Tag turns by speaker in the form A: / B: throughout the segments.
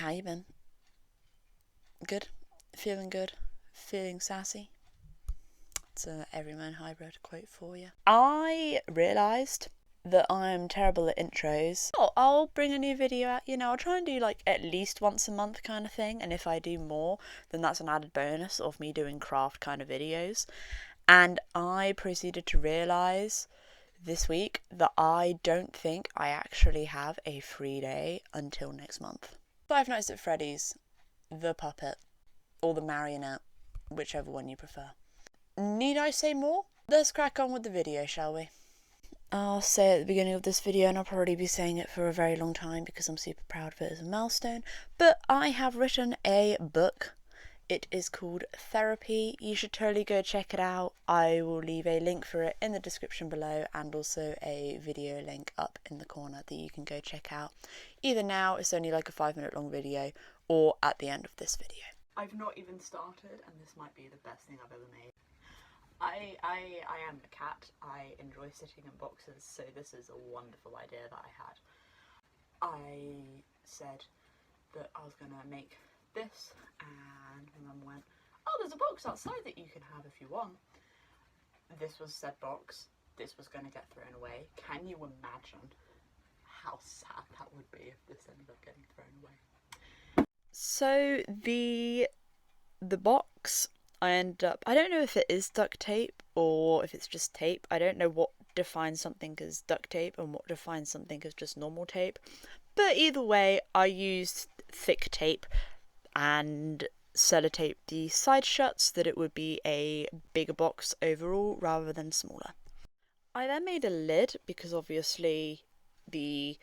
A: How you been? Good? Feeling good? Feeling sassy? It's a Everyman Hybrid quote for you. I realised that I'm terrible at intros. Oh, I'll bring a new video out, I'll try and do like at least once a month kind of thing, and if I do more, then that's an added bonus of me doing craft kind of videos. And I proceeded to realise this week that I don't think I actually have a free day until next month. Five Nights at Freddy's, the puppet, or the marionette, whichever one you prefer. Need I say more? Let's crack on with the video, shall we? I'll say it at the beginning of this video, and I'll probably be saying it for a very long time because I'm super proud of it as a milestone, but I have written a book. It is called Therapy. You should totally go check it out. I will leave a link for it in the description below, and also a video link up in the corner that you can go check out. Either now, it's only like a 5-minute long video, or at the end of this video. I've not even started, and this might be the best thing I've ever made. I am a cat. I enjoy sitting in boxes, so this is a wonderful idea that I had. I said that I was gonna make this, and my mum went, oh, there's a box outside that you can have if you want. This was said box. This was going to get thrown away. Can you imagine how sad that would be if this ended up getting thrown away? So the box, I don't know if it is duct tape or if it's just tape. I don't know what defines something as duct tape and what defines something as just normal tape. But either way, I used thick tape and sellotape the side shut so that it would be a bigger box overall rather than smaller. I then made a lid because obviously the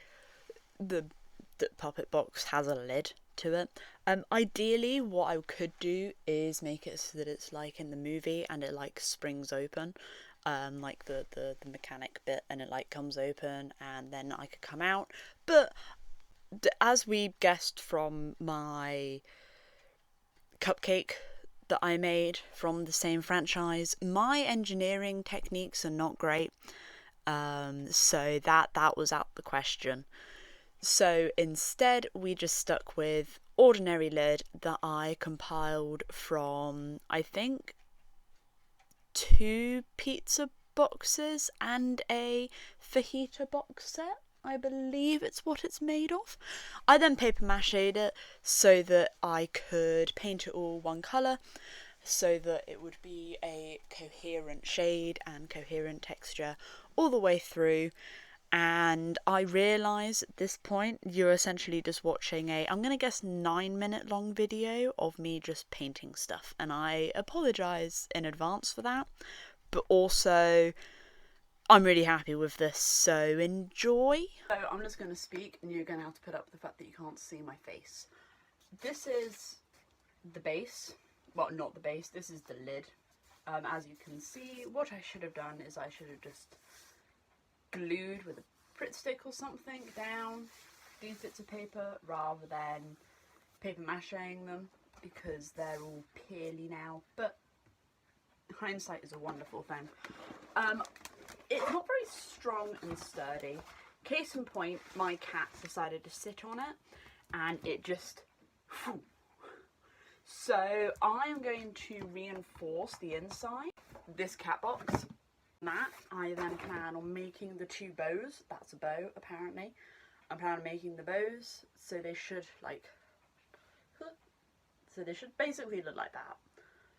A: puppet box has a lid to it. Ideally what I could do is make it so that it's like in the movie and it like springs open, like the mechanic bit, and it like comes open and then I could come out. But as we guessed from my cupcake that I made from the same franchise, my engineering techniques are not great, so that was out the question. So instead we just stuck with ordinary lid that I compiled from, I think, 2 pizza boxes and a fajita box set. I believe it's what it's made of. I then paper mache'd it so that I could paint it all one colour, so that it would be a coherent shade and coherent texture all the way through. And I realise at this point you're essentially just watching I'm gonna guess 9-minute long video of me just painting stuff, and I apologise in advance for that, but also I'm really happy with this, so enjoy. So I'm just going to speak and you're going to have to put up with the fact that you can't see my face. This is the base. Well, not the base, this is the lid. As you can see, what I should have done is I should have just glued with a Pritt stick or something down these bits of paper rather than paper macheing them, because they're all peely now. But hindsight is a wonderful thing. It's not very strong and sturdy. Case in point, my cat decided to sit on it and it just... Whew. So I am going to reinforce the inside, this cat box. That I then plan on making the 2 bows. That's a bow, apparently. I plan on making the bows so they should basically look like that,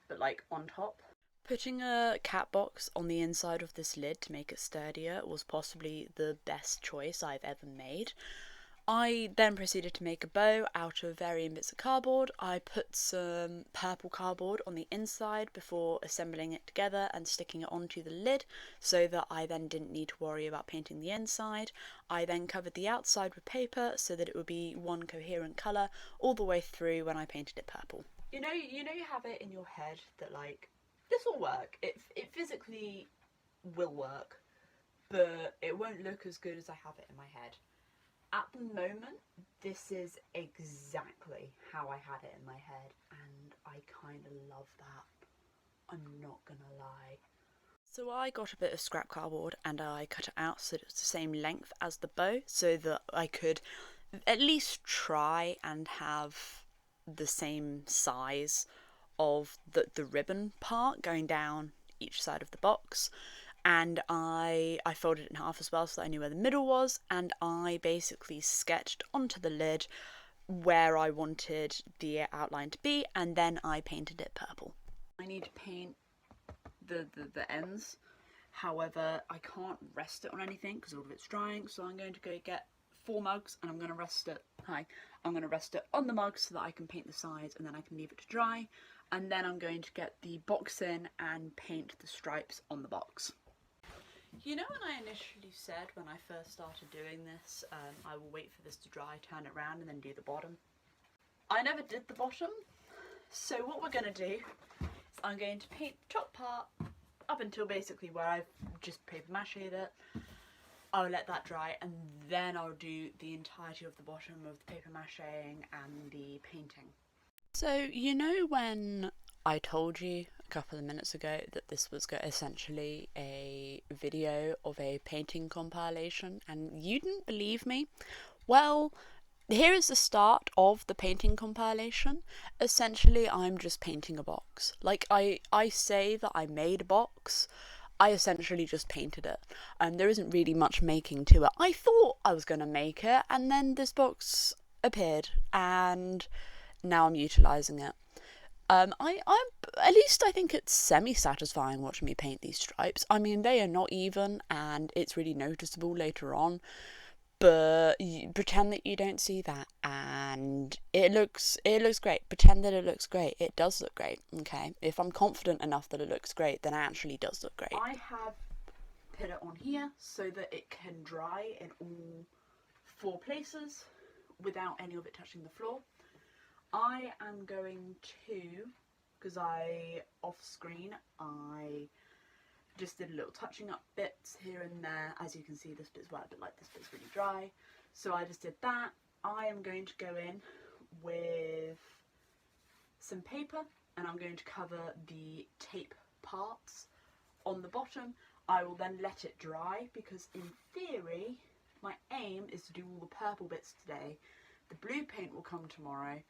A: but like on top. Putting a cat box on the inside of this lid to make it sturdier was possibly the best choice I've ever made. I then proceeded to make a bow out of varying bits of cardboard. I put some purple cardboard on the inside before assembling it together and sticking it onto the lid, so that I then didn't need to worry about painting the inside. I then covered the outside with paper so that it would be one coherent colour all the way through when I painted it purple. You know you have it in your head that like, this will work. It physically will work, but it won't look as good as I have it in my head. At the moment, this is exactly how I had it in my head, and I kind of love that. I'm not gonna lie. So I got a bit of scrap cardboard and I cut it out so it was the same length as the bow, so that I could at least try and have the same size of the ribbon part going down each side of the box. And I folded it in half as well so that I knew where the middle was, and I basically sketched onto the lid where I wanted the outline to be, and then I painted it purple. I need to paint the ends, however I can't rest it on anything because all of it's drying, so I'm going to go get 4 mugs and I'm going to rest it on the mugs so that I can paint the sides, and then I can leave it to dry, and then I'm going to get the box in and paint the stripes on the box. You know, when I initially said when I first started doing this, I will wait for this to dry, turn it around and then do the bottom? I never did the bottom, so what we're going to do is I'm going to paint the top part up until basically where I've just paper mache'd it. I'll let that dry, and then I'll do the entirety of the bottom of the paper macheing and the painting. So, you know when I told you a couple of minutes ago that this was essentially a video of a painting compilation, and you didn't believe me? Well, here is the start of the painting compilation. Essentially, I'm just painting a box. Like, I say that I made a box, I essentially just painted it. There isn't really much making to it. I thought I was going to make it, and then this box appeared, and now I'm utilising it. I'm at least I think it's semi-satisfying watching me paint these stripes. I mean, they are not even, and it's really noticeable later on, but pretend that you don't see that, and it looks great. Pretend that it looks great. It does look great, okay? If I'm confident enough that it looks great, then it actually does look great. I have put it on here so that it can dry in all 4 places without any of it touching the floor. I am going to, because off screen, I just did a little touching up bits here and there. As you can see, this bit's wet, but like this bit's really dry. So I just did that. I am going to go in with some paper, and I'm going to cover the tape parts on the bottom. I will then let it dry, because in theory, my aim is to do all the purple bits today. The blue paint will come tomorrow,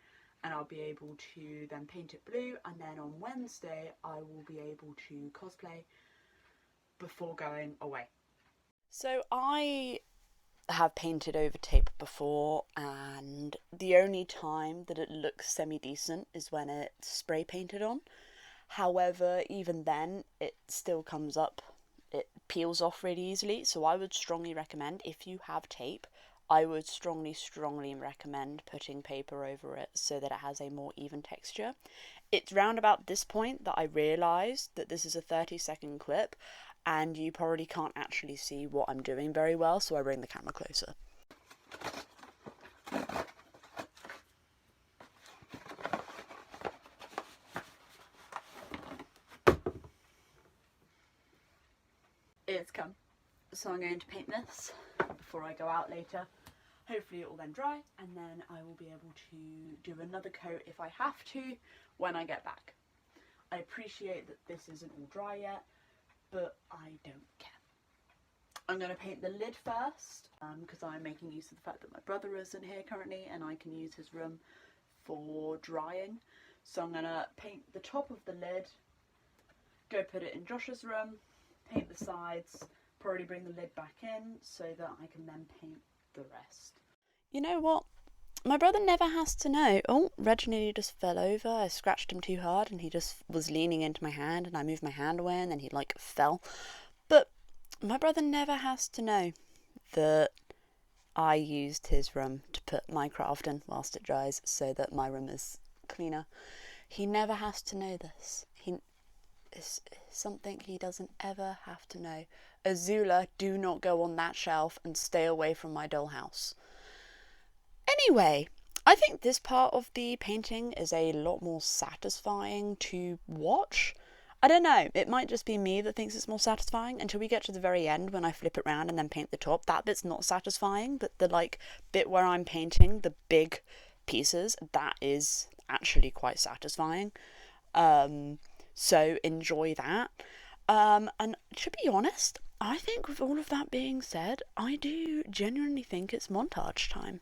A: and I'll be able to then paint it blue, and then on Wednesday I will be able to cosplay before going away. So I have painted over tape before, and the only time that it looks semi-decent is when it's spray painted on. However, even then it still comes up, it peels off really easily, so I would strongly recommend, if you have tape, I would strongly recommend putting paper over it so that it has a more even texture. It's round about this point that I realised that this is a 30-second clip, and you probably can't actually see what I'm doing very well, so I bring the camera closer. It's come. So I'm going to paint this before I go out later. Hopefully it will then dry, and then I will be able to do another coat if I have to when I get back. I appreciate that this isn't all dry yet, but I don't care. I'm going to paint the lid first, because I'm making use of the fact that my brother isn't here currently and I can use his room for drying. So I'm going to paint the top of the lid, go put it in Josh's room, paint the sides, probably bring the lid back in so that I can then paint the rest. You know what? My brother never has to know. Oh, Reginald just fell over. I scratched him too hard and he just was leaning into my hand, and I moved my hand away and then he like fell. But my brother never has to know that I used his room to put my craft in whilst it dries so that my room is cleaner. He never has to know this. It's something he doesn't ever have to know. Azula, do not go on that shelf and stay away from my dollhouse. Anyway, I think this part of the painting is a lot more satisfying to watch. I don't know, it might just be me that thinks it's more satisfying until we get to the very end when I flip it round and then paint the top. That bit's not satisfying, but the bit where I'm painting the big pieces, that is actually quite satisfying. So enjoy that. And to be honest, I think with all of that being said, I do genuinely think it's montage time.